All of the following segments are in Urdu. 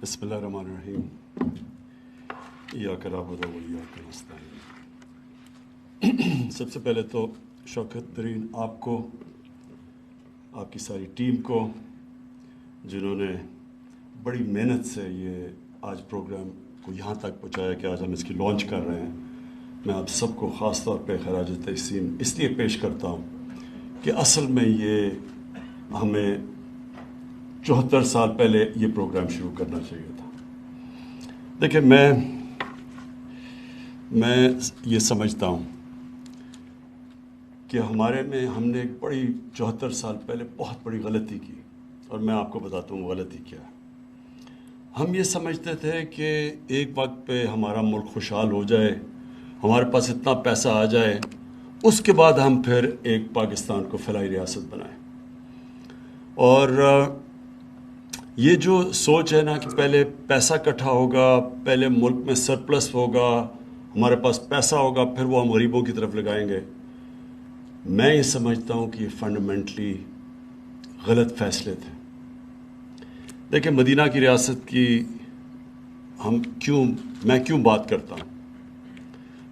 بسم اللہ الرحمن الرحیم ایاک نعبد و ایاک نستعین۔ سب سے پہلے تو شوکت ترین آپ کو، آپ کی ساری ٹیم کو، جنہوں نے بڑی محنت سے یہ آج پروگرام کو یہاں تک پہنچایا کہ آج ہم اس کی لانچ کر رہے ہیں، میں آپ سب کو خاص طور پہ خراج تحسین اس لیے پیش کرتا ہوں کہ اصل میں یہ ہمیں 74 سال پہلے یہ پروگرام شروع کرنا چاہیے تھا۔ دیکھیں، میں یہ سمجھتا ہوں کہ ہم نے ایک بڑی 74 سال پہلے بہت بڑی غلطی کی، اور میں آپ کو بتاتا ہوں غلطی کیا ہے۔ ہم یہ سمجھتے تھے کہ ایک وقت پہ ہمارا ملک خوشحال ہو جائے، ہمارے پاس اتنا پیسہ آ جائے، اس کے بعد ہم پھر ایک پاکستان کو فلاحی ریاست بنائیں۔ اور یہ جو سوچ ہے نا کہ پہلے پیسہ اکٹھا ہوگا، پہلے ملک میں سرپلس ہوگا، ہمارے پاس پیسہ ہوگا، پھر وہ ہم غریبوں کی طرف لگائیں گے، میں یہ سمجھتا ہوں کہ یہ فنڈامنٹلی غلط فیصلے تھے۔ دیکھیں، مدینہ کی ریاست کی میں کیوں بات کرتا ہوں؟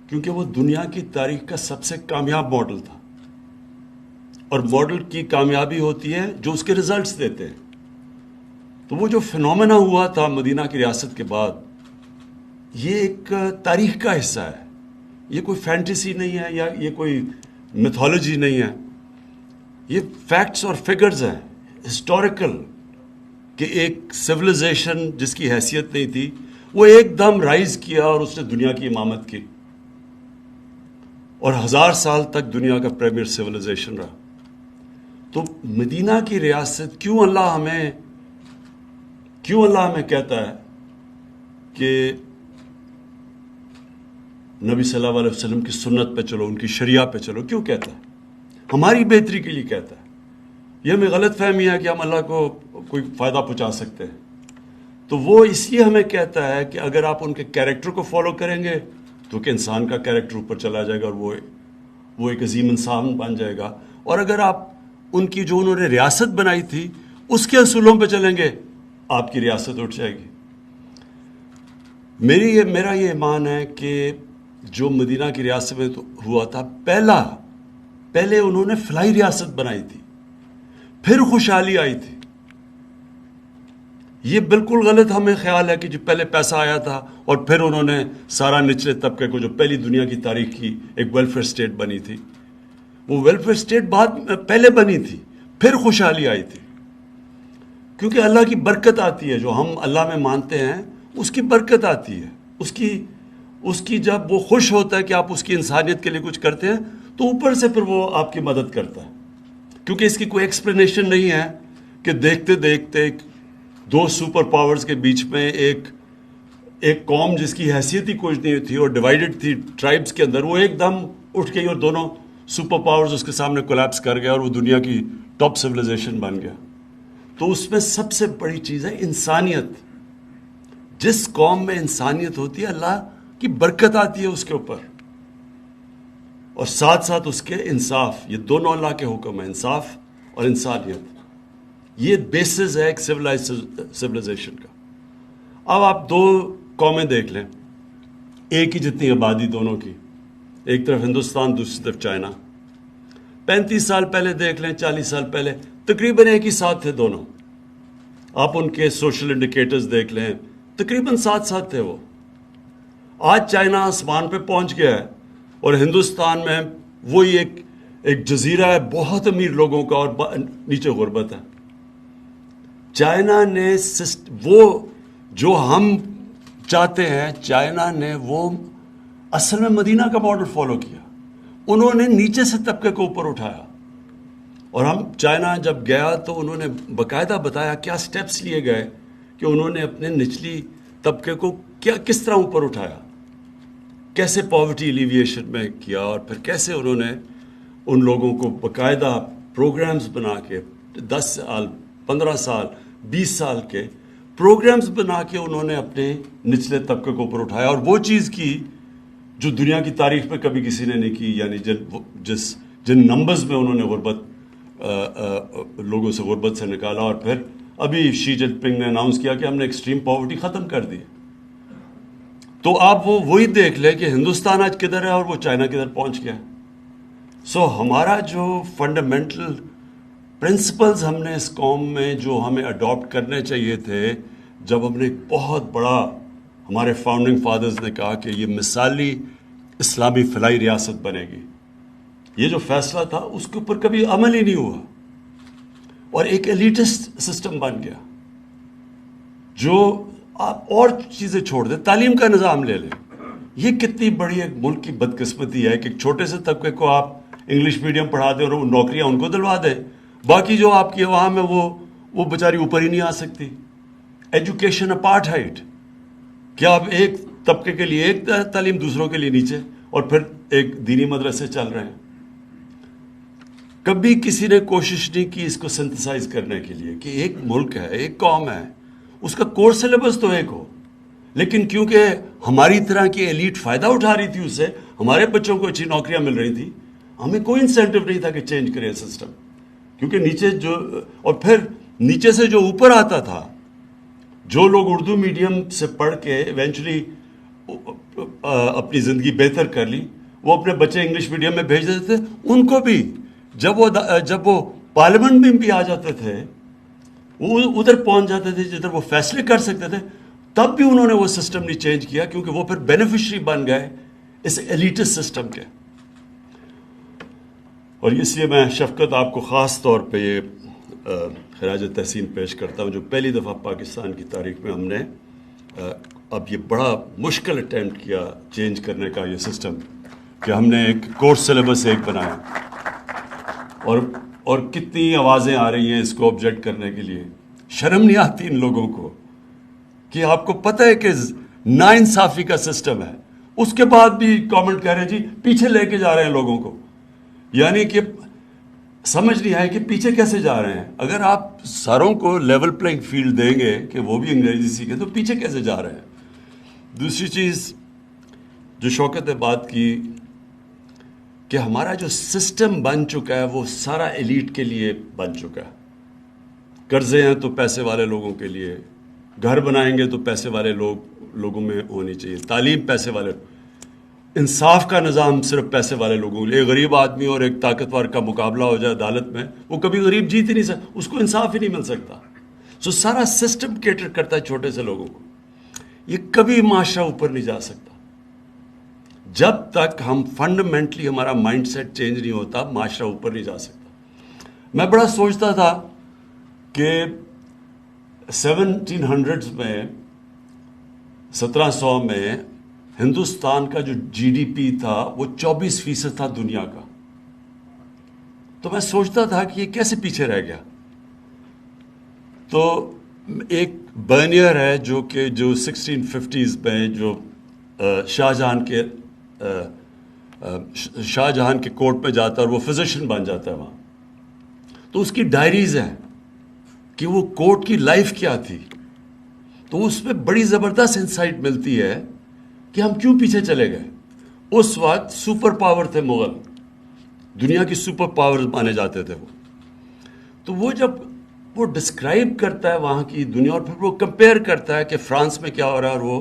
کیونکہ وہ دنیا کی تاریخ کا سب سے کامیاب ماڈل تھا، اور ماڈل کی کامیابی ہوتی ہے جو اس کے ریزلٹس دیتے ہیں۔ تو وہ جو فینومینا ہوا تھا مدینہ کی ریاست کے بعد، یہ ایک تاریخ کا حصہ ہے، یہ کوئی فینٹیسی نہیں ہے یا یہ کوئی میتھولوجی نہیں ہے، یہ فیکٹس اور فگرز ہیں ہسٹوریکل، کہ ایک سویلائزیشن جس کی حیثیت نہیں تھی وہ ایک دم رائز کیا اور اس نے دنیا کی امامت کی، اور 1000 سال تک دنیا کا پریمیئر سویلائزیشن رہا۔ تو مدینہ کی ریاست کیوں اللہ ہمیں کہتا ہے کہ نبی صلی اللہ علیہ وسلم کی سنت پہ چلو، ان کی شریعہ پہ چلو؟ کیوں کہتا ہے؟ ہماری بہتری کے لیے کہتا ہے۔ یہ ہمیں غلط فہمی ہے کہ ہم اللہ کو کوئی فائدہ پہنچا سکتے ہیں۔ تو وہ اس لیے ہمیں کہتا ہے کہ اگر آپ ان کے کیریکٹر کو فالو کریں گے تو کہ انسان کا کیریکٹر اوپر چلا جائے گا اور وہ ایک عظیم انسان بن جائے گا، اور اگر آپ ان کی جو انہوں نے ریاست بنائی تھی اس کے اصولوں پہ چلیں گے، آپ کی ریاست اٹھ جائے گی۔ میرا یہ ایمان ہے کہ جو مدینہ کی ریاست میں ہوا تھا، پہلے انہوں نے فلاحی ریاست بنائی تھی، پھر خوشحالی آئی تھی۔ یہ بالکل غلط ہمیں خیال ہے کہ جو پہلے پیسہ آیا تھا اور پھر انہوں نے سارا نچلے طبقے کو، جو پہلی دنیا کی تاریخ کی ایک ویلفیئر اسٹیٹ بنی تھی، وہ ویلفیئر اسٹیٹ پہلے بنی تھی، پھر خوشحالی آئی تھی۔ کیونکہ اللہ کی برکت آتی ہے، جو ہم اللہ میں مانتے ہیں اس کی برکت آتی ہے، اس کی جب وہ خوش ہوتا ہے کہ آپ اس کی انسانیت کے لیے کچھ کرتے ہیں تو اوپر سے پھر وہ آپ کی مدد کرتا ہے۔ کیونکہ اس کی کوئی ایکسپلینیشن نہیں ہے کہ دیکھتے دیکھتے دو سپر پاورز کے بیچ میں ایک قوم جس کی حیثیت ہی کچھ نہیں تھی اور ڈیوائیڈڈ تھی ٹرائبز کے اندر، وہ ایک دم اٹھ گئی اور دونوں سپر پاورز اس کے سامنے کولیپس کر گیا اور وہ دنیا کی ٹاپ سویلائزیشن بن گیا۔ تو اس میں سب سے بڑی چیز ہے انسانیت۔ جس قوم میں انسانیت ہوتی ہے، اللہ کی برکت آتی ہے اس کے اوپر، اور ساتھ ساتھ اس کے انصاف۔ یہ دونوں اللہ کے حکم ہیں، انصاف اور انسانیت۔ یہ بیسز ہے ایک سویلائزیشن کا۔ اب آپ دو قومیں دیکھ لیں، ایک ہی جتنی آبادی دونوں کی، ایک طرف ہندوستان، دوسری طرف چائنا۔ 35 سال پہلے دیکھ لیں، 40 سال پہلے تقریباً ایک ہی ساتھ تھے دونوں۔ آپ ان کے سوشل انڈیکیٹرز دیکھ لیں، تقریباً ساتھ تھے وہ۔ آج چائنا آسمان پہ پہنچ گیا ہے اور ہندوستان میں وہی ایک جزیرہ ہے بہت امیر لوگوں کا اور نیچے غربت ہے۔ چائنا نے وہ جو ہم چاہتے ہیں، چائنا نے وہ اصل میں مدینہ کا ماڈل فالو کیا۔ انہوں نے نیچے سے طبقے کو اوپر اٹھایا، اور چائنا جب گیا تو انہوں نے باقاعدہ بتایا کیا سٹیپس لیے گئے کہ انہوں نے اپنے نچلی طبقے کو کس طرح اوپر اٹھایا، کیسے پاورٹی ایلیویشن میں کیا، اور پھر کیسے انہوں نے ان لوگوں کو باقاعدہ پروگرامز بنا کے 10 سال 15 سال 20 سال کے پروگرامز بنا کے انہوں نے اپنے نچلے طبقے کو اوپر اٹھایا، اور وہ چیز کی جو دنیا کی تاریخ میں کبھی کسی نے نہیں کی، یعنی جن نمبرز میں انہوں نے لوگوں سے غربت سے نکالا، اور پھر ابھی شی جن پنگ نے اناؤنس کیا کہ ہم نے ایکسٹریم پاورٹی ختم کر دی. تو آپ وہی دیکھ لیں کہ ہندوستان آج کدھر ہے اور وہ چائنا کدھر پہنچ گیا. سو ہمارا جو فنڈامنٹل پرنسپلز ہم نے اس قوم میں جو ہمیں اڈاپٹ کرنے چاہیے تھے، جب ہم نے ایک بہت بڑا، ہمارے فاؤنڈنگ فادرز نے کہا کہ یہ مثالی اسلامی فلاحی ریاست بنے گی، یہ جو فیصلہ تھا اس کے اوپر کبھی عمل ہی نہیں ہوا اور ایک ایلیٹسٹ سسٹم بن گیا. جو آپ اور چیزیں چھوڑ دیں، تعلیم کا نظام لے لیں. یہ کتنی بڑی ایک ملک کی بدقسمتی ہے کہ ایک چھوٹے سے طبقے کو آپ انگلش میڈیم پڑھا دیں اور وہ نوکریاں ان کو دلوا دیں، باقی جو آپ کی عوام ہے وہ بیچاری اوپر ہی نہیں آ سکتی. ایجوکیشن اپارٹھائڈ، کیا آپ ایک طبقے کے لیے ایک تعلیم، دوسروں کے لیے نیچے، اور پھر ایک دینی مدرسے چل رہے ہیں. کبھی کسی نے کوشش نہیں کی اس کو سنتھسائز کرنے کے لیے کہ ایک ملک ہے، ایک قوم ہے، اس کا کورس سلیبس تو ایک ہو، لیکن کیونکہ ہماری طرح کی ایلیٹ فائدہ اٹھا رہی تھی اس سے، ہمارے بچوں کو اچھی نوکریاں مل رہی تھی، ہمیں کوئی انسینٹو نہیں تھا کہ چینج کریں سسٹم. کیونکہ نیچے جو، اور پھر نیچے سے جو اوپر آتا تھا، جو لوگ اردو میڈیم سے پڑھ کے ایونچولی اپنی زندگی بہتر کر لی، وہ اپنے بچے انگلش میڈیم میں بھیج دیتے تھے. ان کو بھی جب وہ پارلیمنٹ میں بھی آ جاتے تھے، وہ ادھر پہنچ جاتے تھے جدھر وہ فیصلے کر سکتے تھے، تب بھی انہوں نے وہ سسٹم نہیں چینج کیا، کیونکہ وہ پھر بینیفیشری بن گئے اس ایلیٹس سسٹم کے. اور اس لیے میں شفقت آپ کو خاص طور پہ یہ خراج تحسین پیش کرتا ہوں، جو پہلی دفعہ پاکستان کی تاریخ میں ہم نے اب یہ بڑا مشکل اٹیمپٹ کیا چینج کرنے کا یہ سسٹم، کہ ہم نے ایک کورس سلیبس ایک بنایا. اور کتنی آوازیں آ رہی ہیں اس کو آبجیکٹ کرنے کے لیے. شرم نہیں آتی ان لوگوں کو کہ آپ کو پتہ ہے کہ ناانصافی کا سسٹم ہے، اس کے بعد بھی کامنٹ کہہ رہے ہیں جی پیچھے لے کے جا رہے ہیں لوگوں کو. یعنی کہ سمجھ نہیں آئے کہ پیچھے کیسے جا رہے ہیں. اگر آپ ساروں کو لیول پلینگ فیلڈ دیں گے کہ وہ بھی انگریزی سیکھیں تو پیچھے کیسے جا رہے ہیں. دوسری چیز جو شوکت نے بات کی کہ ہمارا جو سسٹم بن چکا ہے وہ سارا ایلیٹ کے لیے بن چکا ہے. قرضے ہیں تو پیسے والے لوگوں کے لیے، گھر بنائیں گے تو پیسے والے لوگوں میں ہونی چاہیے، تعلیم پیسے والے، انصاف کا نظام صرف پیسے والے لوگوں کے لیے. ایک غریب آدمی اور ایک طاقتور کا مقابلہ ہو جائے عدالت میں، وہ کبھی غریب جیت ہی نہیں سکتا، اس کو انصاف ہی نہیں مل سکتا. سو سارا سسٹم کیٹر کرتا ہے چھوٹے سے لوگوں کو. یہ کبھی معاشرہ اوپر نہیں جا سکتا جب تک ہم فنڈامنٹلی ہمارا مائنڈ سیٹ چینج نہیں ہوتا. معاشرہ اوپر نہیں جا سکتا. میں بڑا سوچتا تھا کہ 1700s میں، 1700 میں ہندوستان کا جو جی ڈی پی تھا وہ 24% تھا دنیا کا. تو میں سوچتا تھا کہ یہ کیسے پیچھے رہ گیا. تو ایک برنیئر ہے جو 1650s میں جو شاہ جہان کے کورٹ میں جاتا ہے اور وہ فزیشین بن جاتا ہے وہاں. تو اس کی ڈائریز ہیں کہ وہ کورٹ کی لائف کیا تھی. تو اس میں بڑی زبردست انسائٹ ملتی ہے کہ ہم کیوں پیچھے چلے گئے. اس وقت سپر پاور تھے مغل، دنیا کی سپر پاور مانے جاتے تھے وہ. تو وہ جب وہ ڈسکرائب کرتا ہے وہاں کی دنیا اور پھر وہ کمپیئر کرتا ہے کہ فرانس میں کیا ہو رہا ہے اور وہ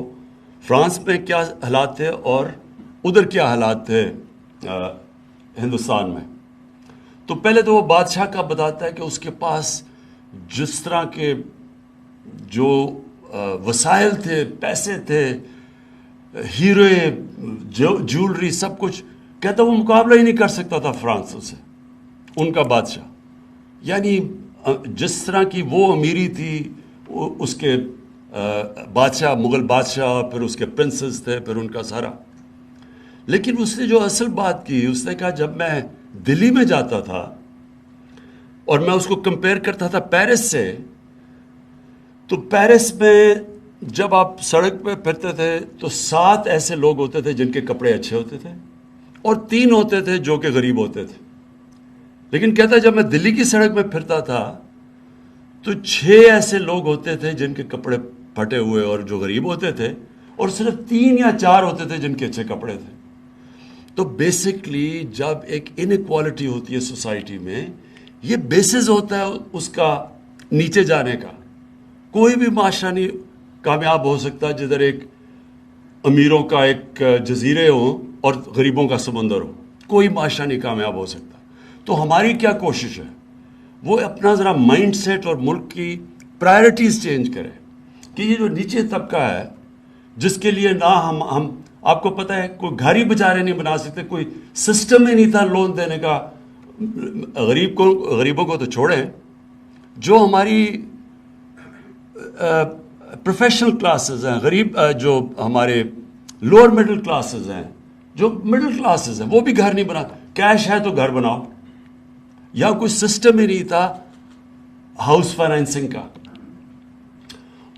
فرانس میں کیا حالات تھے اور ادھر کیا حالات تھے ہندوستان میں. تو پہلے تو وہ بادشاہ کا بتاتا ہے کہ اس کے پاس جس طرح کے جو وسائل تھے، پیسے تھے، ہیرے، جیولری، سب کچھ، کہتا وہ مقابلہ ہی نہیں کر سکتا تھا فرانس سے، ان کا بادشاہ. یعنی جس طرح کی وہ امیری تھی اس کے بادشاہ، مغل بادشاہ، پھر اس کے پرنسز تھے، پھر ان کا سارا. لیکن اس نے جو اصل بات کی، اس نے کہا جب میں دلی میں جاتا تھا اور میں اس کو کمپیئر کرتا تھا پیرس سے، تو پیرس میں جب آپ سڑک پہ پھرتے تھے تو 7 ایسے لوگ ہوتے تھے جن کے کپڑے اچھے ہوتے تھے اور 3 ہوتے تھے جو کہ غریب ہوتے تھے. لیکن کہتا ہے جب میں دلی کی سڑک میں پھرتا تھا تو 6 ایسے لوگ ہوتے تھے جن کے کپڑے پھٹے ہوئے اور جو غریب ہوتے تھے، اور صرف 3 یا 4 ہوتے تھے جن کے اچھے کپڑے تھے. تو بیسکلی جب ایک انیکوالٹی ہوتی ہے سوسائٹی میں، یہ بیسز ہوتا ہے اس کا نیچے جانے کا. کوئی بھی معاشرہ نہیں کامیاب ہو سکتا جدھر ایک امیروں کا ایک جزیرے ہو اور غریبوں کا سمندر ہو. کوئی معاشرہ نہیں کامیاب ہو سکتا. تو ہماری کیا کوشش ہے, وہ اپنا ذرا مائنڈ سیٹ اور ملک کی پرائرٹیز چینج کرے کہ یہ جو نیچے طبقہ ہے جس کے لیے نہ ہم آپ کو پتہ ہے کوئی گھر ہی بیچارے نہیں بنا سکتے, کوئی سسٹم ہی نہیں تھا لون دینے کا. غریبوں کو تو چھوڑیں, جو ہماری پروفیشنل کلاسز ہیں, غریب جو ہمارے لوور مڈل کلاسز ہیں, جو مڈل کلاسز ہیں, وہ بھی گھر نہیں بنا. کیش ہے تو گھر بناؤ. یا کوئی سسٹم ہی نہیں تھا ہاؤس فائنینسنگ کا.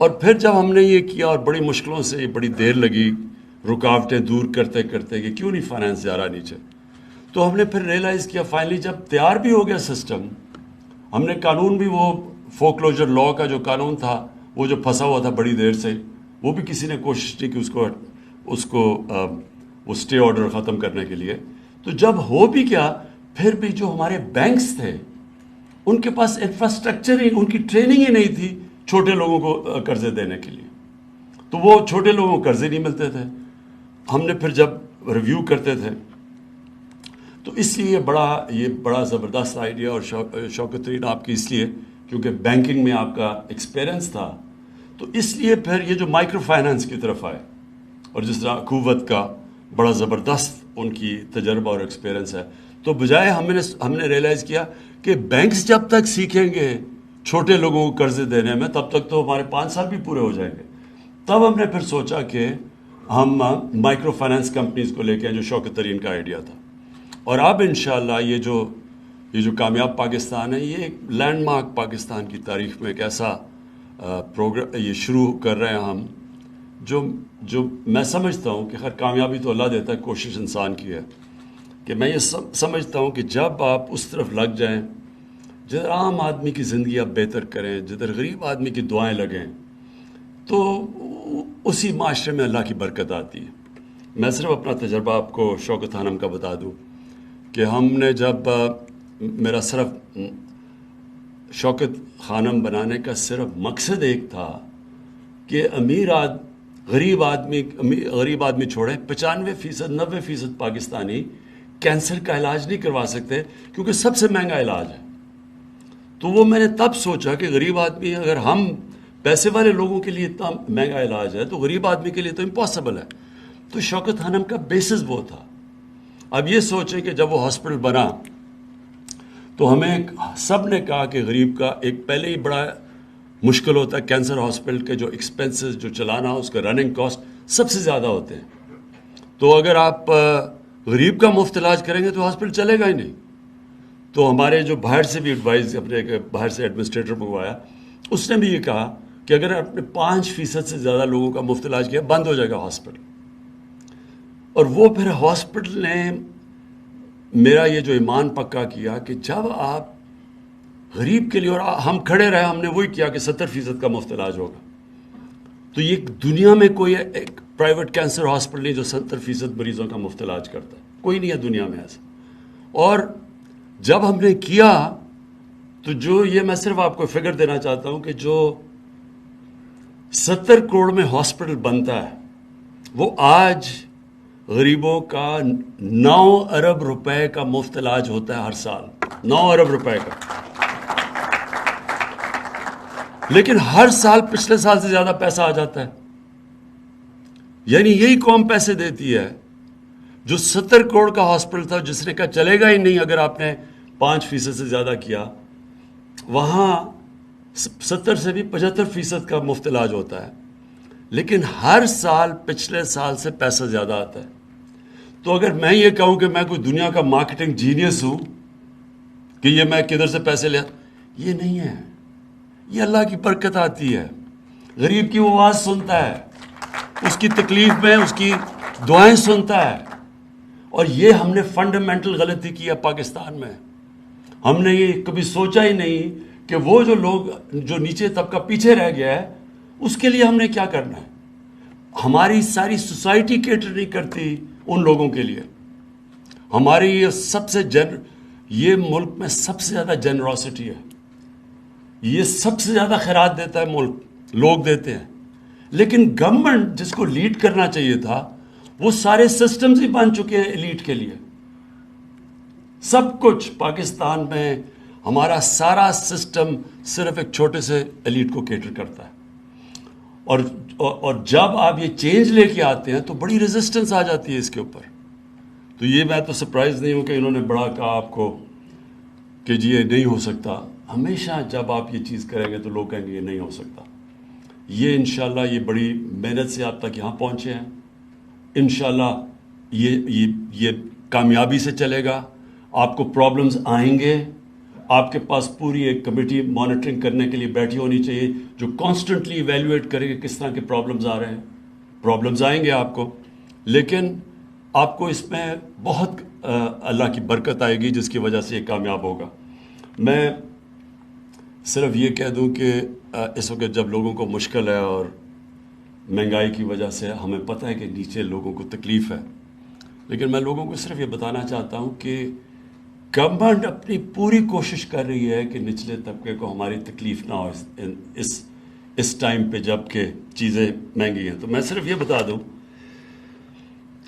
اور پھر جب ہم نے یہ کیا اور بڑی مشکلوں سے بڑی دیر لگی رکاوٹیں دور کرتے کرتے کہ کیوں نہیں فائنینس جا رہا نیچے, تو ہم نے پھر ریئلائز کیا فائنلی جب تیار بھی ہو گیا سسٹم, ہم نے قانون بھی وہ فوکلوجر لا کا جو قانون تھا وہ جو پھنسا ہوا تھا بڑی دیر سے, وہ بھی کسی نے کوشش کی کہ اس کو وہ اسٹے آرڈر ختم کرنے کے لیے. تو جب ہو بھی گیا پھر بھی جو ہمارے بینکس تھے ان کے پاس انفراسٹرکچر ہی, ان کی ٹریننگ ہی نہیں تھی چھوٹے لوگوں کو قرضے دینے کے لیے. تو وہ چھوٹے لوگوں کو قرضے نہیں ملتے تھے. ہم نے پھر جب ریویو کرتے تھے تو اس لیے یہ بڑا زبردست آئیڈیا, اور شوکت ترین آپ کی اس لیے کیونکہ بینکنگ میں آپ کا ایکسپیرئنس تھا, تو اس لیے پھر یہ جو مائکرو فائنانس کی طرف آئے. اور جس طرح قوت کا بڑا زبردست ان کی تجربہ اور ایکسپیرئنس ہے, تو بجائے ہم نے ریئلائز کیا کہ بینکس جب تک سیکھیں گے چھوٹے لوگوں کو قرضے دینے میں تب تک تو ہمارے 5 سال بھی پورے ہو جائیں گے. تب ہم نے پھر سوچا کہ ہم مائکرو فائنانس کمپنیز کو لے کے جو شوکت ترین کا آئیڈیا تھا. اور اب انشاءاللہ یہ جو کامیاب پاکستان ہے, یہ ایک لینڈ مارک پاکستان کی تاریخ میں ایک ایسا پروگرام یہ شروع کر رہے ہیں ہم, جو میں سمجھتا ہوں کہ خیر کامیابی تو اللہ دیتا ہے, کوشش انسان کی ہے. کہ میں یہ سمجھتا ہوں کہ جب آپ اس طرف لگ جائیں جدھر عام آدمی کی زندگی آپ بہتر کریں, جدھر غریب آدمی کی دعائیں لگیں, تو اسی معاشرے میں اللہ کی برکت آتی ہے. میں صرف اپنا تجربہ آپ کو شوکت خانم کا بتا دوں کہ ہم نے جب میرا صرف شوکت خانم بنانے کا صرف مقصد ایک تھا کہ غریب آدمی چھوڑیں, 95% 90% پاکستانی کینسر کا علاج نہیں کروا سکتے کیونکہ سب سے مہنگا علاج ہے. تو وہ میں نے تب سوچا کہ غریب آدمی, اگر ہم پیسے والے لوگوں کے لیے اتنا مہنگا علاج ہے تو غریب آدمی کے لیے تو امپاسبل ہے. تو شوکت خانم کا بیسس وہ تھا. اب یہ سوچیں کہ جب وہ ہاسپٹل بنا تو ہمیں سب نے کہا کہ غریب کا ایک پہلے ہی بڑا مشکل ہوتا ہے, کینسر ہاسپٹل کے جو ایکسپنسز جو چلانا اس کا رننگ کاسٹ سب سے زیادہ ہوتے ہیں. تو اگر آپ غریب کا مفت علاج کریں گے تو ہاسپٹل چلے گا ہی نہیں. تو ہمارے جو باہر سے بھی ایڈوائز, اپنے باہر سے ایڈمنسٹریٹر منگوایا, اس نے بھی یہ کہا کہ اگر آپ نے 5% سے زیادہ لوگوں کا مفت علاج کیا بند ہو جائے گا ہاسپٹل. اور وہ پھر ہاسپٹل نے میرا یہ جو ایمان پکا کیا کہ جب آپ غریب کے لیے, اور ہم کھڑے رہے, ہم نے وہی کیا کہ 70% کا مفت علاج ہوگا. تو یہ دنیا میں کوئی ایک پرائیویٹ کینسر ہاسپٹل نہیں جو 70% مریضوں کا مفت علاج کرتا ہے, کوئی نہیں ہے دنیا میں ایسا. اور جب ہم نے کیا تو جو یہ میں صرف آپ کو فگر دینا چاہتا ہوں کہ جو 70 کروڑ میں ہاسپٹل بنتا ہے وہ آج غریبوں کا 9 ارب روپے کا مفت علاج ہوتا ہے ہر سال, 9 ارب روپے کا. لیکن ہر سال پچھلے سال سے زیادہ پیسہ آ جاتا ہے. یعنی یہی قوم پیسے دیتی ہے جو 70 کروڑ کا ہاسپٹل تھا جس نے کہا چلے گا ہی نہیں اگر آپ نے 5% سے زیادہ کیا, وہاں 70 سے بھی 75% کا مفت علاج ہوتا ہے. لیکن ہر سال پچھلے سال سے پیسہ زیادہ آتا ہے. تو اگر میں یہ کہوں کہ میں کوئی دنیا کا مارکیٹنگ جینیس ہوں کہ یہ میں کدھر سے پیسے لیا, یہ نہیں ہے. یہ اللہ کی برکت آتی ہے. غریب کی وہ آواز سنتا ہے, اس کی تکلیف میں اس کی دعائیں سنتا ہے. اور یہ ہم نے فنڈامنٹل غلطی کی ہے پاکستان میں. ہم نے یہ کبھی سوچا ہی نہیں کہ وہ جو لوگ جو نیچے طبقہ پیچھے رہ گیا ہے اس کے لیے ہم نے کیا کرنا ہے. ہماری ساری سوسائٹی کیٹر نہیں کرتی ان لوگوں کے لیے. ہماری یہ ملک میں سب سے زیادہ جنراسٹی ہے, یہ سب سے زیادہ خیرات دیتا ہے ملک. لوگ دیتے ہیں. لیکن گورنمنٹ جس کو لیڈ کرنا چاہیے تھا وہ سارے سسٹمز ہی بن چکے ہیں ایلیٹ کے لیے. سب کچھ پاکستان میں ہمارا سارا سسٹم صرف ایک چھوٹے سے ایلیٹ کو کیٹر کرتا ہے. اور جب آپ یہ چینج لے کے آتے ہیں تو بڑی ریزسٹنس آ جاتی ہے اس کے اوپر. تو یہ میں تو سرپرائز نہیں ہوں کہ انہوں نے بڑا کہا آپ کو کہ جی یہ نہیں ہو سکتا. ہمیشہ جب آپ یہ چیز کریں گے تو لوگ کہیں گے یہ نہیں ہو سکتا. یہ انشاءاللہ یہ بڑی محنت سے آپ تک یہاں پہنچے ہیں. انشاءاللہ یہ کامیابی سے چلے گا. آپ کو پرابلمز آئیں گے. آپ کے پاس پوری ایک کمیٹی مانیٹرنگ کرنے کے لیے بیٹھی ہونی چاہیے جو کانسٹنٹلی ایویلویٹ کرے کہ کس طرح کے پرابلمز آ رہے ہیں. پرابلمز آئیں گے آپ کو, لیکن آپ کو اس میں بہت اللہ کی برکت آئے گی جس کی وجہ سے یہ کامیاب ہوگا. میں صرف یہ کہہ دوں کہ اس وقت جب لوگوں کو مشکل ہے اور مہنگائی کی وجہ سے ہمیں پتہ ہے کہ نیچے لوگوں کو تکلیف ہے, لیکن میں لوگوں کو صرف یہ بتانا چاہتا ہوں کہ گورنمنٹ اپنی پوری کوشش کر رہی ہے کہ نچلے طبقے کو ہماری تکلیف نہ ہو اس ٹائم پہ جب کہ چیزیں مہنگی ہیں. تو میں صرف یہ بتا دوں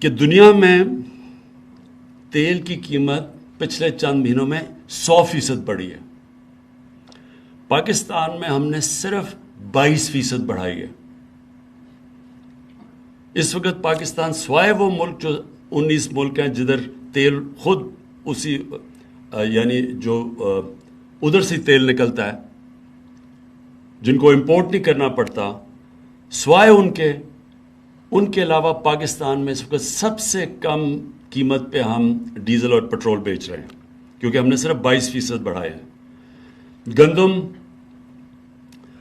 کہ دنیا میں تیل کی قیمت پچھلے چند مہینوں میں 100% بڑھی ہے. پاکستان میں ہم نے صرف 22% بڑھائی ہے. اس وقت پاکستان سوائے وہ ملک جو 19 ملک ہیں جدھر تیل خود اسی یعنی جو ادھر سے تیل نکلتا ہے جن کو امپورٹ نہیں کرنا پڑتا, سوائے ان کے علاوہ پاکستان میں اس وقت سب سے کم قیمت پہ ہم ڈیزل اور پیٹرول بیچ رہے ہیں کیونکہ ہم نے صرف 22% بڑھائے ہیں. گندم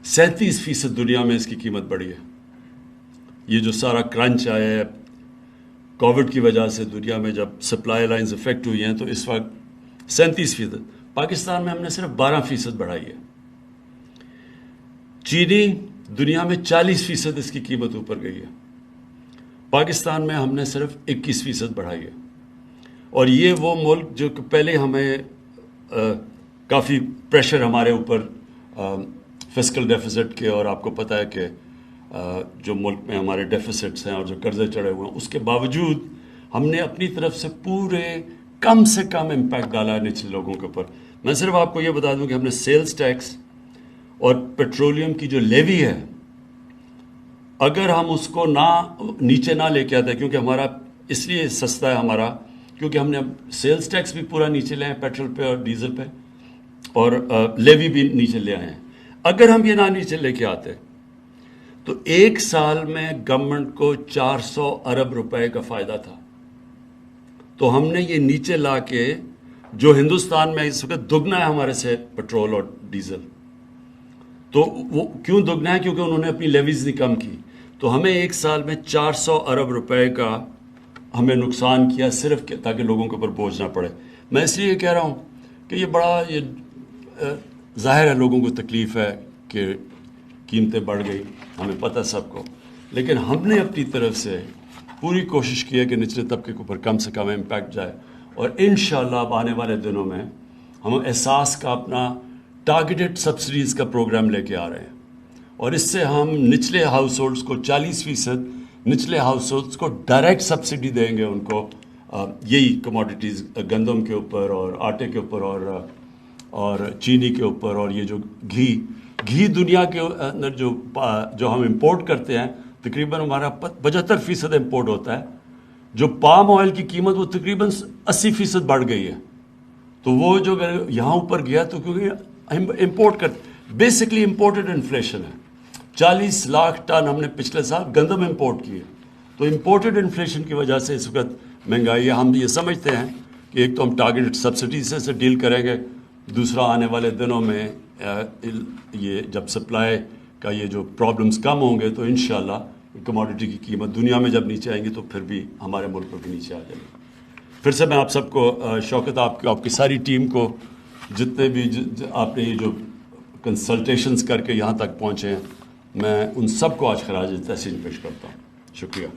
37% دنیا میں اس کی قیمت بڑھی ہے. یہ جو سارا کرنچ آیا ہے کووڈ کی وجہ سے دنیا میں جب سپلائی لائنز افیکٹ ہوئی ہیں تو اس وقت 37%. پاکستان میں ہم نے صرف 12% بڑھائی ہے. چینی دنیا میں 40% اس کی قیمت اوپر گئی ہے. پاکستان میں ہم نے صرف 21% بڑھائی ہے. اور یہ وہ ملک جو پہلے ہمیں کافی پریشر ہمارے اوپر فسکل ڈیفیسٹ کے, اور آپ کو پتہ ہے کہ جو ملک میں ہمارے ڈیفیسٹس ہیں اور جو قرضے چڑھے ہوئے ہیں, اس کے باوجود ہم نے اپنی طرف سے پورے کم سے کم امپیکٹ ڈالا ہے نچلے لوگوں کے اوپر. میں صرف آپ کو یہ بتا دوں کہ ہم نے سیلز ٹیکس اور پیٹرولیم کی جو لیوی ہے اگر ہم اس کو نیچے نہ لے کے آتے, کیونکہ ہمارا اس لیے سستا ہے ہمارا کیونکہ ہم نے اب سیلز ٹیکس بھی پورا نیچے لے آئے پیٹرول پہ اور ڈیزل پہ, اور لیوی بھی نیچے لے آئے ہیں. اگر ہم یہ نہ نیچے لے کے آتے تو ایک سال میں گورنمنٹ کو 400 ارب روپے کا فائدہ تھا. تو ہم نے یہ نیچے لا کے, جو ہندوستان میں اس وقت دگنا ہے ہمارے سے پیٹرول اور ڈیزل, تو وہ کیوں دگنا ہے کیونکہ انہوں نے اپنی لیویز نہیں کم کی, تو ہمیں ایک سال میں 400 ارب روپے کا ہمیں نقصان کیا صرف تاکہ لوگوں کے اوپر بوجھ نہ پڑے. میں اس لیے یہ کہہ رہا ہوں کہ یہ بڑا ظاہر ہے لوگوں کو تکلیف ہے کہ قیمتیں بڑھ گئی, ہمیں پتہ سب کو, لیکن ہم نے اپنی طرف سے پوری کوشش کی ہے کہ نچلے طبقے کے اوپر کم سے کم امپیکٹ جائے. اور انشاءاللہ اب آنے والے دنوں میں ہم احساس کا اپنا ٹارگیٹڈ سبسڈیز کا پروگرام لے کے آ رہے ہیں, اور اس سے ہم نچلے ہاؤس ہولڈس کو 40% نچلے ہاؤس ہولڈس کو ڈائریکٹ سبسڈی دیں گے ان کو یہی کموڈیٹیز گندم کے اوپر اور آٹے کے اوپر اور چینی کے اوپر, اور یہ جو گھی دنیا کے اندر جو ہم امپورٹ کرتے ہیں تقریباً ہمارا 75% امپورٹ ہوتا ہے. جو پام آئل کی قیمت وہ تقریباً 80% بڑھ گئی ہے. تو وہ جو یہاں اوپر گیا تو کیونکہ امپورٹ بیسکلی امپورٹڈ انفلیشن ہے. 40 لاکھ ٹن ہم نے پچھلے سال گندم امپورٹ کی ہے. تو امپورٹڈ انفلیشن کی وجہ سے اس وقت مہنگائی ہے. ہم یہ سمجھتے ہیں کہ ایک تو ہم ٹارگیٹڈ سبسڈی سے ڈیل کریں گے, دوسرا آنے والے دنوں میں یہ جب سپلائی کا یہ جو پرابلمز کم ہوں گے تو انشاءاللہ کموڈیٹی کی قیمت دنیا میں جب نیچے آئیں گی تو پھر بھی ہمارے ملک پر بھی نیچے آ جائے گی. پھر سے میں آپ سب کو شوکت آپ کی ساری ٹیم کو جتنے بھی آپ نے یہ جو کنسلٹیشنز کر کے یہاں تک پہنچے ہیں, میں ان سب کو آج خراج تحسین پیش کرتا ہوں. شکریہ.